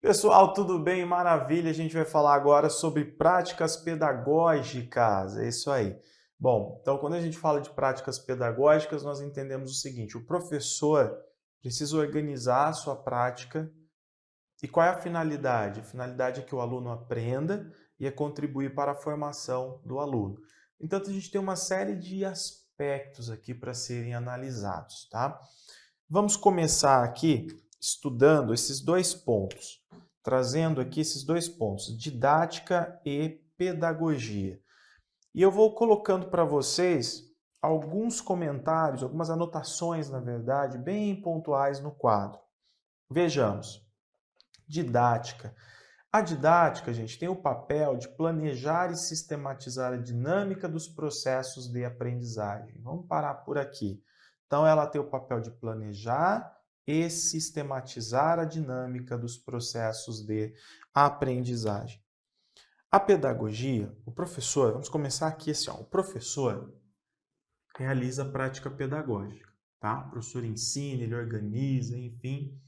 Pessoal, tudo bem? Maravilha! A gente vai falar agora sobre práticas pedagógicas. É isso aí. Bom, então quando a gente fala de práticas pedagógicas, nós entendemos o seguinte: o professor precisa organizar a sua prática. E qual é a finalidade? A finalidade é que o aluno aprenda e é contribuir para a formação do aluno. Então, a gente tem uma série de aspectos aqui para serem analisados, tá? Vamos começar aqui estudando esses dois pontos, trazendo aqui esses dois pontos, didática e pedagogia. E eu vou colocando para vocês alguns comentários, algumas anotações, na verdade, bem pontuais no quadro. Vejamos. Didática. A didática, gente, tem o papel de planejar e sistematizar a dinâmica dos processos de aprendizagem. Vamos parar por aqui. Então, ela tem o papel de planejar e sistematizar a dinâmica dos processos de aprendizagem. A pedagogia, o professor, vamos começar aqui assim, ó, o professor realiza a prática pedagógica, tá? O professor ensina, ele organiza, enfim.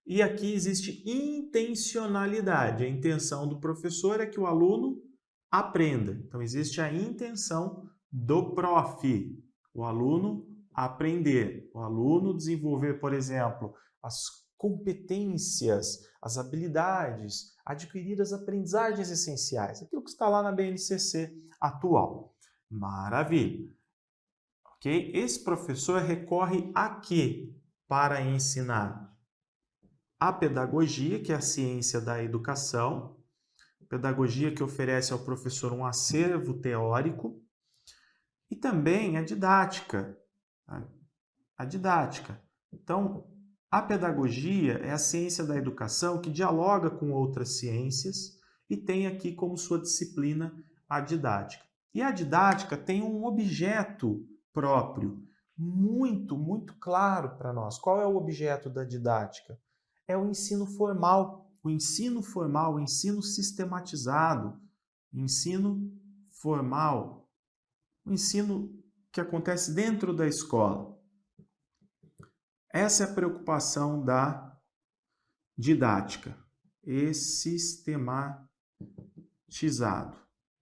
E aqui existe intencionalidade. A intenção do professor é que o aluno aprenda. Então, existe a intenção do prof, o aluno aprender, o aluno desenvolver, por exemplo, as competências, as habilidades, adquirir as aprendizagens essenciais, aquilo que está lá na BNCC atual. Maravilha! Ok? Esse professor recorre a quê para ensinar? A pedagogia, que é a ciência da educação, pedagogia que oferece ao professor um acervo teórico, e também a didática. A didática. Então, a pedagogia é a ciência da educação que dialoga com outras ciências e tem aqui como sua disciplina a didática. E a didática tem um objeto próprio, muito claro para nós. Qual é o objeto da didática? É o ensino formal, o ensino sistematizado, o ensino formal, o ensino que acontece dentro da escola. Essa é a preocupação da didática, e sistematizado.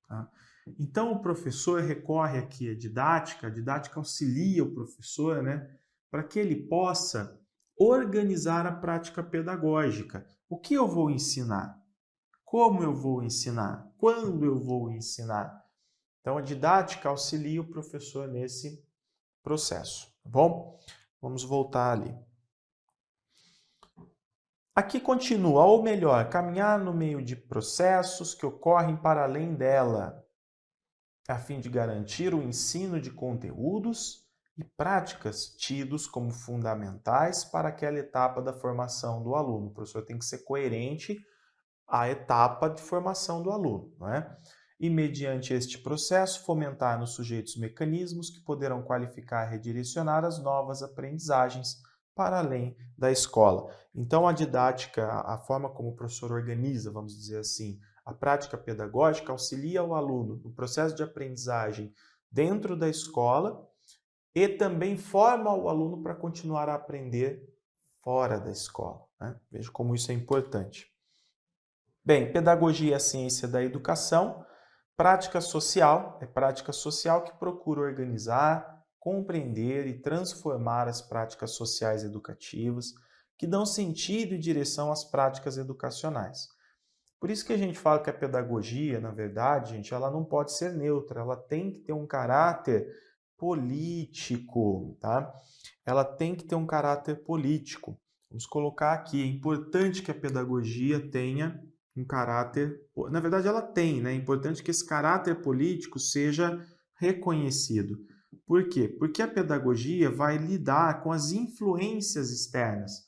Tá? Então, o professor recorre aqui à didática, a didática auxilia o professor, né, para que ele possa organizar a prática pedagógica. O que eu vou ensinar? Como eu vou ensinar? Quando eu vou ensinar? Então, a didática auxilia o professor nesse processo, tá bom? Vamos voltar ali. Aqui continua, ou melhor, caminhar no meio de processos que ocorrem para além dela, a fim de garantir o ensino de conteúdos e práticas tidos como fundamentais para aquela etapa da formação do aluno. O professor tem que ser coerente à etapa de formação do aluno, não é? E, mediante este processo, fomentar nos sujeitos mecanismos que poderão qualificar e redirecionar as novas aprendizagens para além da escola. Então, a didática, a forma como o professor organiza, vamos dizer assim, a prática pedagógica auxilia o aluno no processo de aprendizagem dentro da escola e também forma o aluno para continuar a aprender fora da escola, né? Veja como isso é importante. Bem, pedagogia é a ciência da educação, prática social é prática social que procura organizar, compreender e transformar as práticas sociais educativas que dão sentido e direção às práticas educacionais. Por isso que a gente fala que a pedagogia, na verdade, gente, ela não pode ser neutra, ela tem que ter um caráter político, tá? Ela tem que ter um caráter político. Vamos colocar aqui, é importante que a pedagogia tenha um caráter, na verdade ela tem, né? É importante que esse caráter político seja reconhecido. Por quê? Porque a pedagogia vai lidar com as influências externas.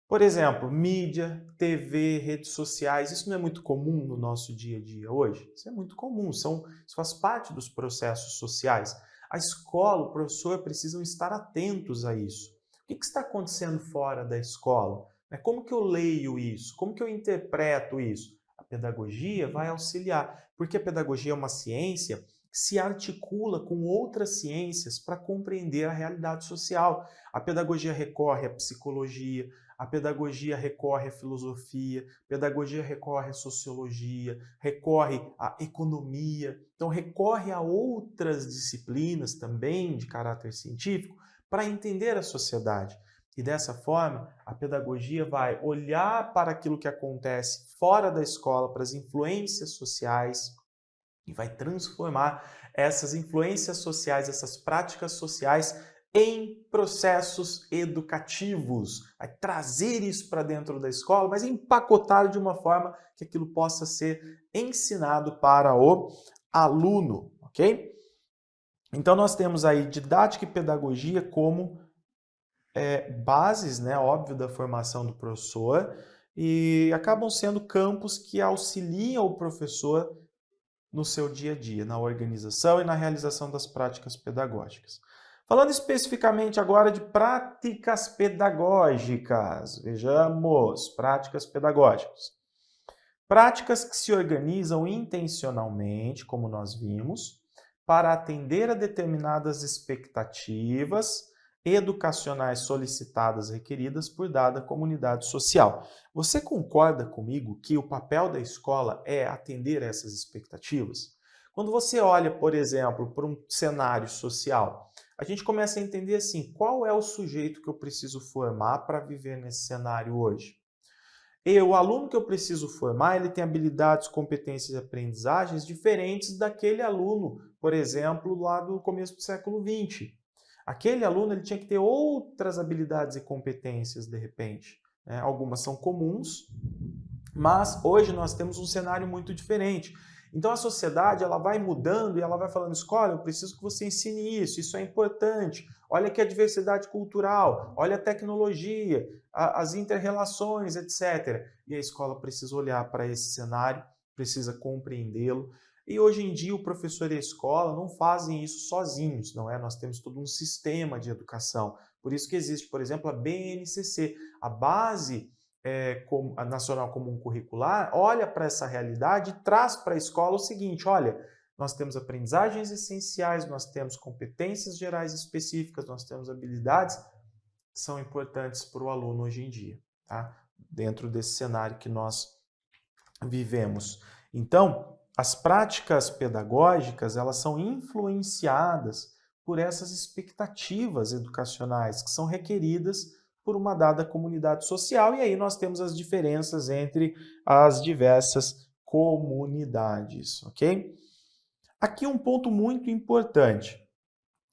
Por exemplo, mídia, TV, redes sociais, isso não é muito comum no nosso dia a dia hoje? Isso é muito comum, isso faz parte dos processos sociais. A escola, o professor precisam estar atentos a isso. O que está acontecendo fora da escola? Como que eu leio isso? Como que eu interpreto isso? A pedagogia vai auxiliar, porque a pedagogia é uma ciência que se articula com outras ciências para compreender a realidade social. A pedagogia recorre à psicologia, a pedagogia recorre à filosofia, a pedagogia recorre à sociologia, recorre à economia, então recorre a outras disciplinas também de caráter científico para entender a sociedade. E dessa forma, a pedagogia vai olhar para aquilo que acontece fora da escola, para as influências sociais, e vai transformar essas influências sociais, essas práticas sociais em processos educativos. Vai trazer isso para dentro da escola, mas empacotar de uma forma que aquilo possa ser ensinado para o aluno, ok? Então nós temos aí didática e pedagogia como bases, né, óbvio, da formação do professor e acabam sendo campos que auxiliam o professor no seu dia a dia, na organização e na realização das práticas pedagógicas. Falando especificamente agora de práticas pedagógicas, vejamos, práticas pedagógicas. Práticas que se organizam intencionalmente, como nós vimos, para atender a determinadas expectativas educacionais solicitadas, requeridas por dada comunidade social. Você concorda comigo que o papel da escola é atender a essas expectativas? Quando você olha, por exemplo, para um cenário social, a gente começa a entender assim, qual é o sujeito que eu preciso formar para viver nesse cenário hoje? O aluno que eu preciso formar, ele tem habilidades, competências e aprendizagens diferentes daquele aluno, por exemplo, lá do começo do século XX. Aquele aluno ele tinha que ter outras habilidades e competências, de repente. Né? Algumas são comuns, mas hoje nós temos um cenário muito diferente. Então a sociedade ela vai mudando e ela vai falando, escola, eu preciso que você ensine isso é importante. Olha aqui a diversidade cultural, olha a tecnologia, as inter-relações, etc. E a escola precisa olhar para esse cenário, precisa compreendê-lo. E hoje em dia o professor e a escola não fazem isso sozinhos, não é? Nós temos todo um sistema de educação. Por isso que existe, por exemplo, a BNCC, a Base a Nacional Comum Curricular, olha para essa realidade e traz para a escola o seguinte, olha, nós temos aprendizagens essenciais, nós temos competências gerais específicas, nós temos habilidades que são importantes para o aluno hoje em dia, tá? Dentro desse cenário que nós vivemos. Então, as práticas pedagógicas, elas são influenciadas por essas expectativas educacionais que são requeridas por uma dada comunidade social, e aí nós temos as diferenças entre as diversas comunidades, ok? Aqui um ponto muito importante.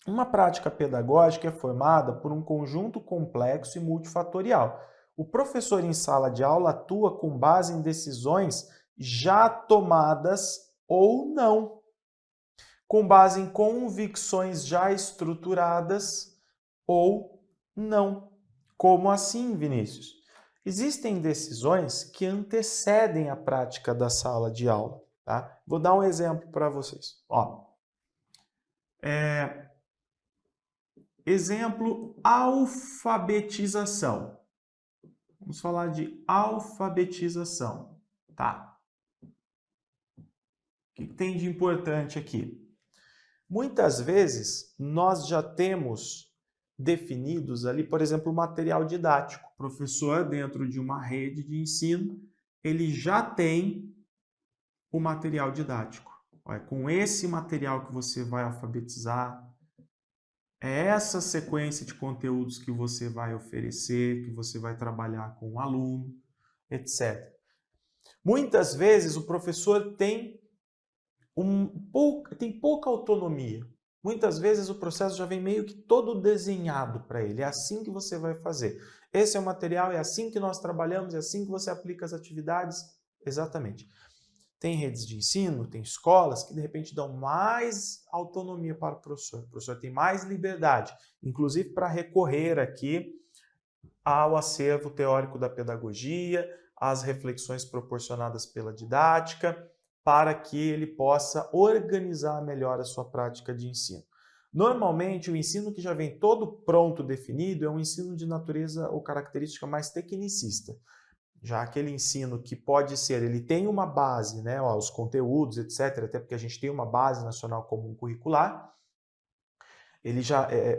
Uma prática pedagógica é formada por um conjunto complexo e multifatorial. O professor em sala de aula atua com base em decisões já tomadas ou não, com base em convicções já estruturadas ou não. Como assim, Vinícius? Existem decisões que antecedem a prática da sala de aula. Tá? Vou dar um exemplo para vocês. Exemplo, alfabetização. Vamos falar de alfabetização. Tá? O que tem de importante aqui? Muitas vezes nós já temos definidos ali, por exemplo, o material didático. O professor, dentro de uma rede de ensino, ele já tem o material didático. É com esse material que você vai alfabetizar, é essa sequência de conteúdos que você vai oferecer, que você vai trabalhar com o aluno, etc. Muitas vezes o professor tem pouca autonomia. Muitas vezes o processo já vem meio que todo desenhado para ele. É assim que você vai fazer. Esse é o material, é assim que nós trabalhamos, é assim que você aplica as atividades. Exatamente. Tem redes de ensino, tem escolas que de repente dão mais autonomia para o professor. O professor tem mais liberdade, inclusive para recorrer aqui ao acervo teórico da pedagogia, às reflexões proporcionadas pela didática, para que ele possa organizar melhor a sua prática de ensino. Normalmente, o ensino que já vem todo pronto, definido, é um ensino de natureza ou característica mais tecnicista. Já aquele ensino que pode ser, ele tem uma base, né, os conteúdos, etc., até porque a gente tem uma base nacional comum curricular,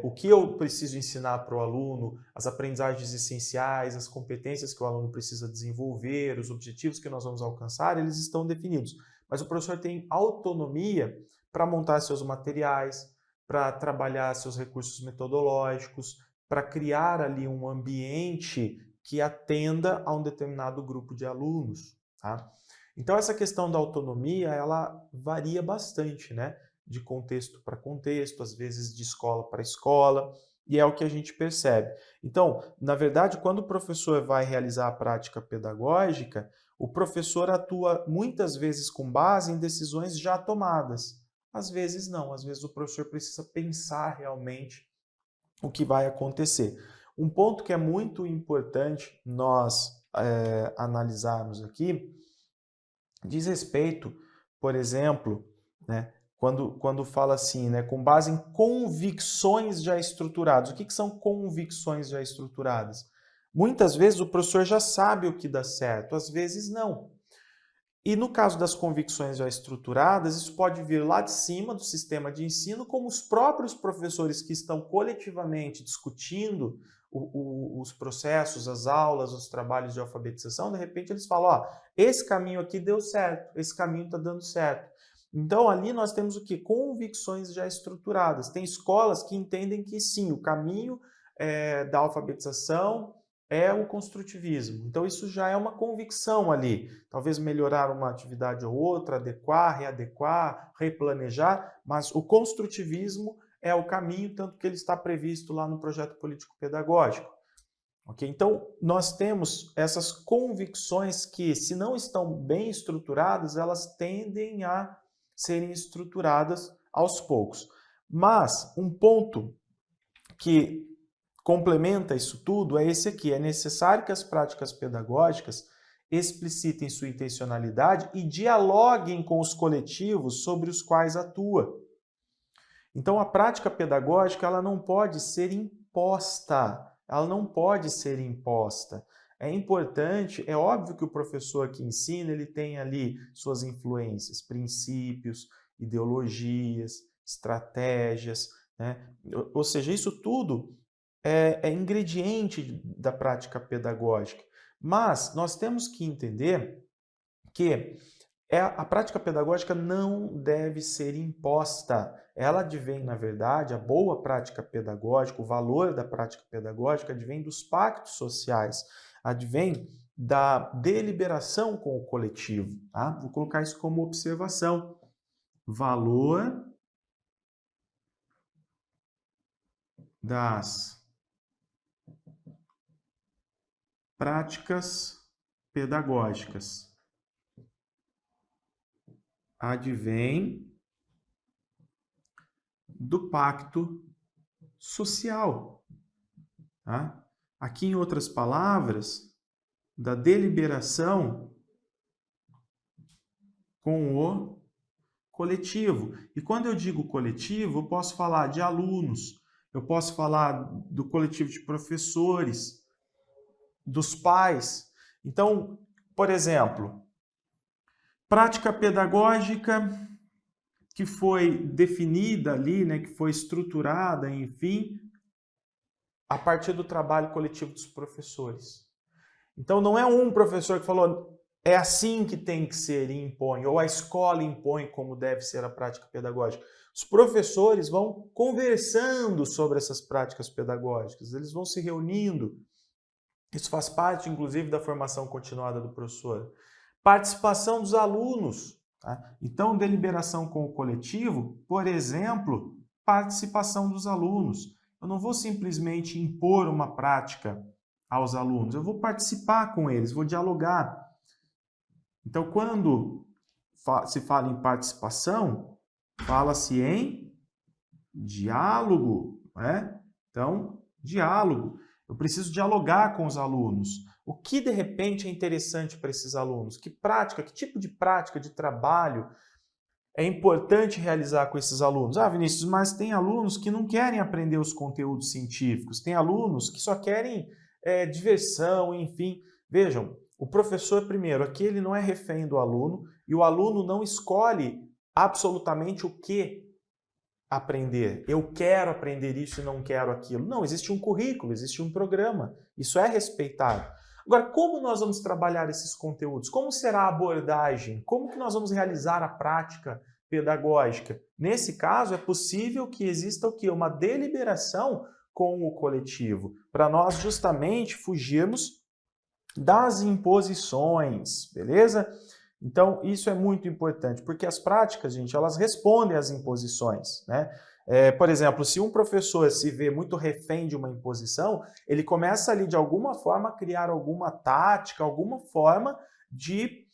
O que eu preciso ensinar para o aluno, as aprendizagens essenciais, as competências que o aluno precisa desenvolver, os objetivos que nós vamos alcançar, eles estão definidos. Mas o professor tem autonomia para montar seus materiais, para trabalhar seus recursos metodológicos, para criar ali um ambiente que atenda a um determinado grupo de alunos, tá? Então essa questão da autonomia, ela varia bastante, né? De contexto para contexto, às vezes de escola para escola, e é o que a gente percebe. Então, na verdade, quando o professor vai realizar a prática pedagógica, o professor atua muitas vezes com base em decisões já tomadas. Às vezes não, às vezes o professor precisa pensar realmente o que vai acontecer. Um ponto que é muito importante nós analisarmos aqui diz respeito, por exemplo, né, quando fala assim, né, com base em convicções já estruturadas. O que são convicções já estruturadas? Muitas vezes o professor já sabe o que dá certo, às vezes não. E no caso das convicções já estruturadas, isso pode vir lá de cima do sistema de ensino, como os próprios professores que estão coletivamente discutindo os processos, as aulas, os trabalhos de alfabetização, de repente eles falam, ó, esse caminho aqui deu certo, esse caminho está dando certo. Então ali nós temos o quê? Convicções já estruturadas. Tem escolas que entendem que sim, o caminho da alfabetização é o construtivismo. Então isso já é uma convicção ali. Talvez melhorar uma atividade ou outra, adequar, readequar, replanejar, mas o construtivismo é o caminho, tanto que ele está previsto lá no projeto político-pedagógico. Okay? Então, nós temos essas convicções que, se não estão bem estruturadas, elas tendem a serem estruturadas aos poucos. Mas um ponto que complementa isso tudo é esse aqui. É necessário que as práticas pedagógicas explicitem sua intencionalidade e dialoguem com os coletivos sobre os quais atua. Então, a prática pedagógica ela não pode ser imposta. Ela não pode ser imposta. É importante, é óbvio que o professor que ensina, ele tem ali suas influências, princípios, ideologias, estratégias, né? Ou seja, isso tudo é ingrediente da prática pedagógica. Mas nós temos que entender que a prática pedagógica não deve ser imposta. Ela advém, na verdade, a boa prática pedagógica, o valor da prática pedagógica advém dos pactos sociais, advém da deliberação com o coletivo. Tá? Vou colocar isso como observação. Valor das práticas pedagógicas advém do pacto social. Tá? Aqui, em outras palavras, da deliberação com o coletivo. E quando eu digo coletivo, eu posso falar de alunos, eu posso falar do coletivo de professores, dos pais. Então, por exemplo, prática pedagógica que foi definida ali, né, que foi estruturada, enfim, a partir do trabalho coletivo dos professores. Então não é um professor que falou é assim que tem que ser e impõe, ou a escola impõe como deve ser a prática pedagógica. Os professores vão conversando sobre essas práticas pedagógicas, eles vão se reunindo. Isso faz parte, inclusive, da formação continuada do professor. Participação dos alunos. Tá? Então, deliberação com o coletivo, por exemplo, participação dos alunos. Eu não vou simplesmente impor uma prática aos alunos, eu vou participar com eles, vou dialogar. Então, quando se fala em participação, fala-se em diálogo. Né? Então, diálogo. Eu preciso dialogar com os alunos. O que, de repente, é interessante para esses alunos? Que prática, que tipo de prática, de trabalho é importante realizar com esses alunos? Ah, Vinícius, mas tem alunos que não querem aprender os conteúdos científicos. Tem alunos que só querem diversão, enfim. Vejam, o professor, primeiro, aqui ele não é refém do aluno e o aluno não escolhe absolutamente o que aprender. Eu quero aprender isso e não quero aquilo. Não, existe um currículo, existe um programa. Isso é respeitado. Agora, como nós vamos trabalhar esses conteúdos? Como será a abordagem? Como que nós vamos realizar a prática pedagógica? Nesse caso, é possível que exista o quê? Uma deliberação com o coletivo, para nós justamente fugirmos das imposições, beleza? Então, isso é muito importante, porque as práticas, gente, elas respondem às imposições, né? Por exemplo, se um professor se vê muito refém de uma imposição, ele começa ali, de alguma forma, a criar alguma tática, alguma forma de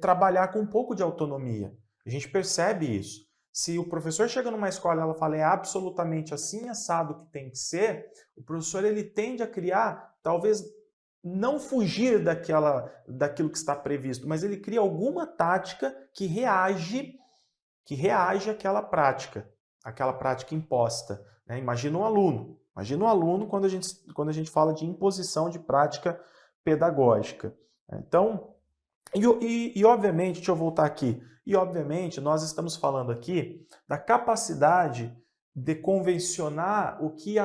trabalhar com um pouco de autonomia. A gente percebe isso. Se o professor chega numa escola e ela fala é absolutamente assim, assado que tem que ser, o professor ele tende a criar, talvez, não fugir daquilo que está previsto, mas ele cria alguma tática que reage àquela prática imposta, né? Imagina um aluno quando a gente fala de imposição de prática pedagógica. Então, obviamente, deixa eu voltar aqui, e obviamente nós estamos falando aqui da capacidade de convencionar o que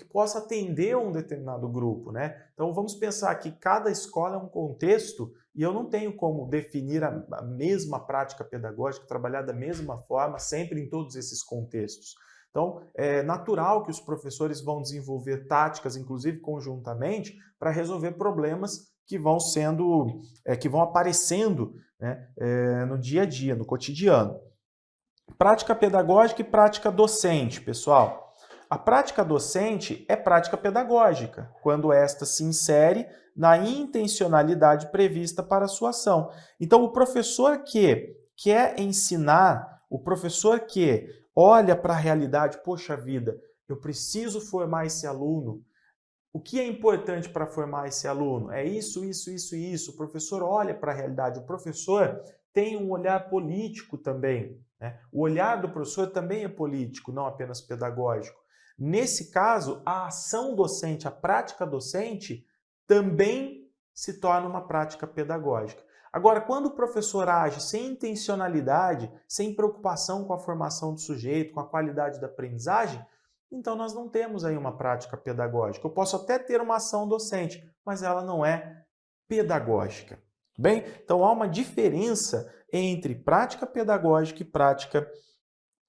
possa atender a um determinado grupo, né? Então vamos pensar que cada escola é um contexto e eu não tenho como definir a mesma prática pedagógica, trabalhar da mesma forma sempre em todos esses contextos. Então é natural que os professores vão desenvolver táticas, inclusive conjuntamente, para resolver problemas que vão aparecendo, né, no dia a dia, no cotidiano. Prática pedagógica e prática docente, pessoal. A prática docente é prática pedagógica, quando esta se insere na intencionalidade prevista para a sua ação. Então, o professor que quer ensinar, o professor que olha para a realidade, poxa vida, eu preciso formar esse aluno. O que é importante para formar esse aluno? É isso, isso, isso e isso. O professor olha para a realidade. O professor tem um olhar político também, né? O olhar do professor também é político, não apenas pedagógico. Nesse caso, a ação docente, a prática docente, também se torna uma prática pedagógica. Agora, quando o professor age sem intencionalidade, sem preocupação com a formação do sujeito, com a qualidade da aprendizagem, então nós não temos aí uma prática pedagógica. Eu posso até ter uma ação docente, mas ela não é pedagógica. Bem, então há uma diferença entre prática pedagógica e prática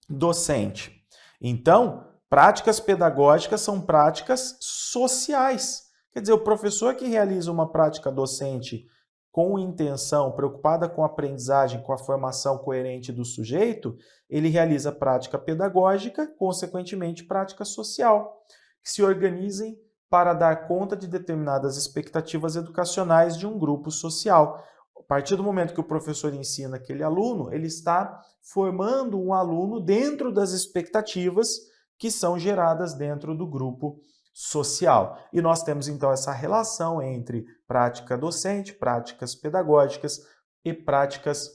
docente. Então, práticas pedagógicas são práticas sociais. Quer dizer, o professor que realiza uma prática docente com intenção, preocupada com a aprendizagem, com a formação coerente do sujeito, ele realiza prática pedagógica, consequentemente prática social, que se organizem para dar conta de determinadas expectativas educacionais de um grupo social. A partir do momento que o professor ensina aquele aluno, ele está formando um aluno dentro das expectativas que são geradas dentro do grupo social. E nós temos então essa relação entre prática docente, práticas pedagógicas e práticas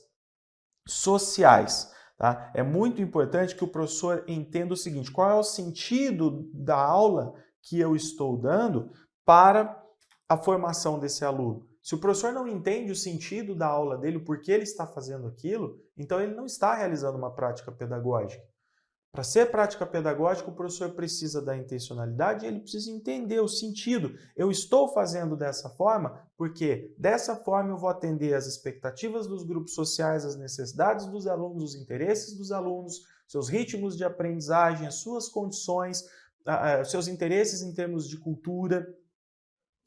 sociais. Tá? É muito importante que o professor entenda o seguinte: qual é o sentido da aula que eu estou dando para a formação desse aluno. Se o professor não entende o sentido da aula dele, o porquê ele está fazendo aquilo, então ele não está realizando uma prática pedagógica. Para ser prática pedagógica, o professor precisa da intencionalidade e ele precisa entender o sentido. Eu estou fazendo dessa forma porque dessa forma eu vou atender às expectativas dos grupos sociais, as necessidades dos alunos, os interesses dos alunos, seus ritmos de aprendizagem, as suas condições, seus interesses em termos de cultura.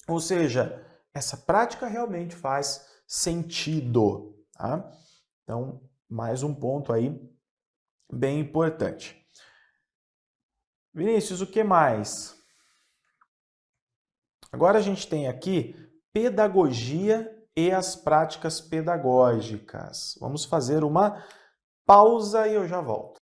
Ou seja, essa prática realmente faz sentido. Tá? Então, mais um ponto aí bem importante. Vinícius, o que mais? Agora a gente tem aqui pedagogia e as práticas pedagógicas. Vamos fazer uma pausa e eu já volto.